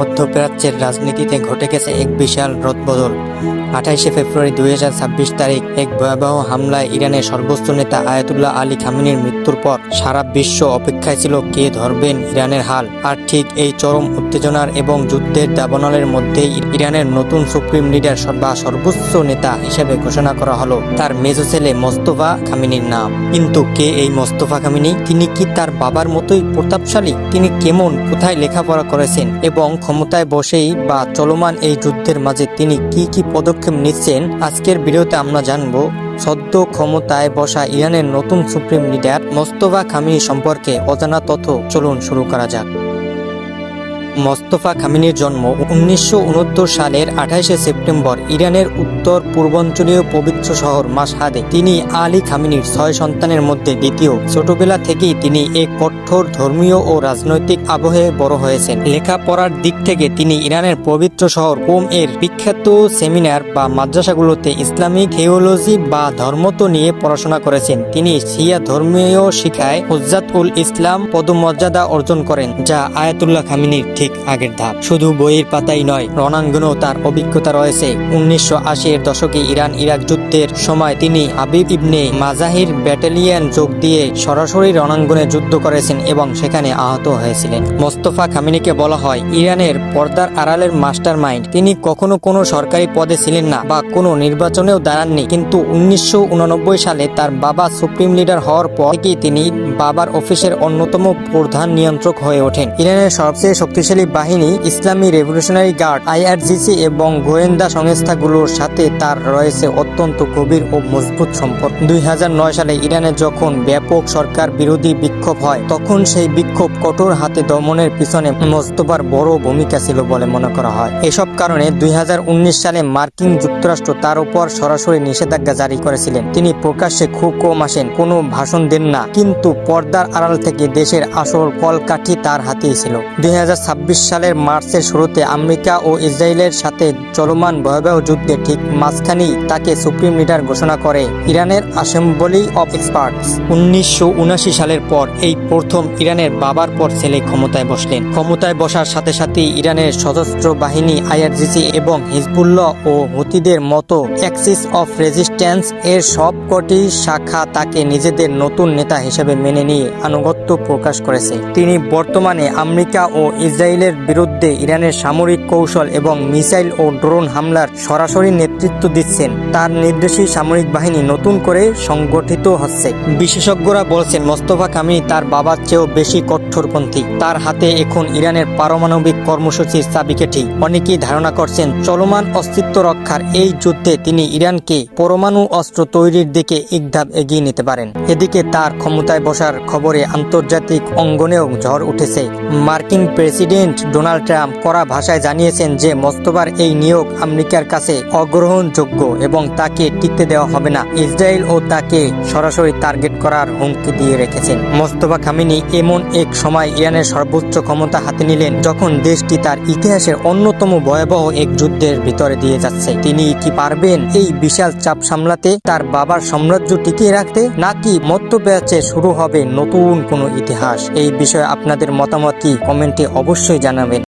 মধ্যপ্রাচ্যের রাজনীতিতে ঘটে গেছে এক বিশাল রদবদল। 28শে ফেব্রুয়ারি 2026 তারিখ এক ভয়াবহ হামলায় ইরানের সর্বোচ্চ নেতা আয়াতুল্লাহ আলী খামেনির মৃত্যুর পর সারা বিশ্ব অপেক্ষায় ছিল কে ধরবেন ইরানের হাল। আর ঠিক এই চরম উত্তেজনার এবং যুদ্ধের দাবানলের মধ্যেই ইরানের নতুন সুপ্রিম লিডার বা সর্বোচ্চ নেতা হিসেবে ঘোষণা করা হলো তার মেজো ছেলে মোস্তফা খামেনির নাম। কিন্তু কে এই মোস্তফা খামেনি? তিনি কি তার বাবার মতোই প্রতাপশালী? তিনি কেমন, কোথায় লেখাপড়া করেছেন এবং ক্ষমতায় বসেই বা চলমান এই যুদ্ধের মাঝে তিনি কি পদক্ষেপ নিচ্ছেন? আজকের ভিডিওতে আমরা জানবো সদ্য ক্ষমতায় বসা ইরানের নতুন সুপ্রিম লিডার মোস্তফা খামেনি সম্পর্কে অজানা তথ্য। চলুন শুরু করা যাক। মোস্তফা খামেনির জন্ম 1969 সালের 28শে সেপ্টেম্বর ইরানের উত্তর পূর্বাঞ্চলীয় পবিত্র শহর মাশহাদে। তিনি আলী খামেনির 6 সন্তানের মধ্যে দ্বিতীয়। ছোটবেলা থেকেই তিনি এক কঠোর ধর্মীয় ও রাজনৈতিক আবহে বড় হয়েছেন। লেখাপড়ার দিক থেকে তিনি ইরানের পবিত্র শহর কোম এর বিখ্যাত সেমিনার বা মাদ্রাসাগুলোতে ইসলামিক থিওলজি বা ধর্মতত্ত্ব নিয়ে পড়াশোনা করেছেন। তিনি শিয়া ধর্মীয় শিক্ষায় হুজ্জাত উল ইসলাম পদমর্যাদা অর্জন করেন, যা আয়াতুল্লাহ খামেনির ঠিক আগের ধাপ। শুধু বইয়ের পাতাই নয়, রণাঙ্গনেও তার অভিজ্ঞতা রয়েছে। 1980-এর দশকে ইরান ইরাক যুদ্ধের সময় তিনি হাবিব ইবনে মাজাহির ব্যাটালিয়ন যোগ দিয়ে সরাসরি রণাঙ্গনে যুদ্ধ করেছেন এবং সেখানে আহত হয়েছিলেন। মোস্তফা খামেনিকে বলা হয় ইরানের পর্দার আড়ালের মাস্টার মাইন্ড। তিনি কখনো কোনো সরকারি পদে ছিলেন না বা কোনো নির্বাচনেও দাঁড়াননি, কিন্তু 1989 সালে তার বাবা সুপ্রিম লিডার হওয়ার পর থেকেই তিনি বাবার অফিসের অন্যতম প্রধান নিয়ন্ত্রক হয়ে ওঠেন। ইরানের সবচেয়ে শক্তিশালী বাহিনী ইসলামী রেভলিউশনারি গার্ড IRGC এবং গোয়েন্দা সংস্থাগুলোর সাথে তার রয়েছে অত্যন্ত গভীর ও মজবুত সম্পর্ক। 2009 সালে ইরানে যখন ব্যাপক সরকার বিরোধী বিক্ষোভ হয়, তখন সেই বিক্ষোভ কঠোর হাতে দমনের পিছনে মোস্তফার বড় ভূমিকা ছিল বলে মনে করা হয়। এসব কারণে 2019 সালে মার্কিন যুক্তরাষ্ট্র তার উপর সরাসরি নিষেধাজ্ঞা জারি করেছিলেন। তিনি প্রকাশ্যে খুব কম আসেন, কোনো ভাষণ দেন না, কিন্তু পর্দার আড়াল থেকে দেশের আসল কলকাঠি তার হাতেই ছিল। 2026 সালের মার্চের শুরুতে আমেরিকা ও ইসরায়েলের সাথে চলমান ভয়াবহ যুদ্ধে ঠিক মাঝখানেই তাকে সুপ্রিম লিডার ঘোষণা করে ইরানের অ্যাসেম্বলি অফ এক্সপার্টস। 1979 সালের পর এই প্রথম ইরানের বাবার পর ছেলে ক্ষমতায় বসলেন। ক্ষমতায় বসার সাথে সাথেই ইরানের সশস্ত্র বাহিনী IRGC এবং হিজবুল্লাহ ও হুতিদের মতো অ্যাক্সিস অফ রেজিস্ট্যান্স এর সবকটি শাখা তাকে নিজেদের নতুন নেতা হিসেবে মেনে নিয়ে আনুগত্য প্রকাশ করেছে। তিনি বর্তমানে আমেরিকা ও ইসরায়েলের বিরুদ্ধে ইরানের সামরিক কৌশল এবং মিসাইল ও ড্রোন হামলার সরাসরি নেতৃত্ব দিচ্ছেন। তার নির্দেশেই সামরিক বাহিনী নতুন করে সংগঠিত হচ্ছে। বিশেষজ্ঞরা বলছেন মোস্তফা খামেনি তার বাবার চেয়েও বেশি কঠোরপন্থী। তার হাতে এখন ইরানের পারমাণবিক কর্মসূচির চাবিকাঠি। অনেকেই ধারণা করছেন চলমান অস্তিত্ব রক্ষার এই যুদ্ধে তিনি ইরানকে পরমাণু অস্ত্র তৈরির দিকে এক ধাপ এগিয়ে নিতে পারেন। এদিকে তার ক্ষমতায় বসার খবরে আন্তর্জাতিক অঙ্গনেও ঝড় উঠেছে। মার্কিন প্রেসিডেন্ট ডোনাল্ড ট্রাম্প কড়া ভাষায় জানিয়েছেন যে মোস্তফার এই নিয়োগ আমেরিকার কাছে অগ্রহণযোগ্য এবং তাকে টিকতে দেওয়া হবে না। ইসরায়েল ও তাকে সরাসরি টার্গেট করার হুমকি দিয়ে রেখেছেন। মোস্তফা খামেনি এমন এক সময় ইরানের সর্বোচ্চ ক্ষমতা হাতে নিলেন যখন দেশটি তার ইতিহাসের অন্যতম ভয়াবহ এক যুদ্ধের ভিতরে দিয়ে যাচ্ছে। তিনি কি পারবেন এই বিশাল চাপ সামলাতে, তার বাবার সাম্রাজ্য টিকিয়ে রাখতে, নাকি মধ্যপ্রাচ্যে শুরু হবে নতুন কোনো ইতিহাস? এই বিষয়ে আপনাদের মতামত কি কমেন্টে অবশ্যই জানাবেন।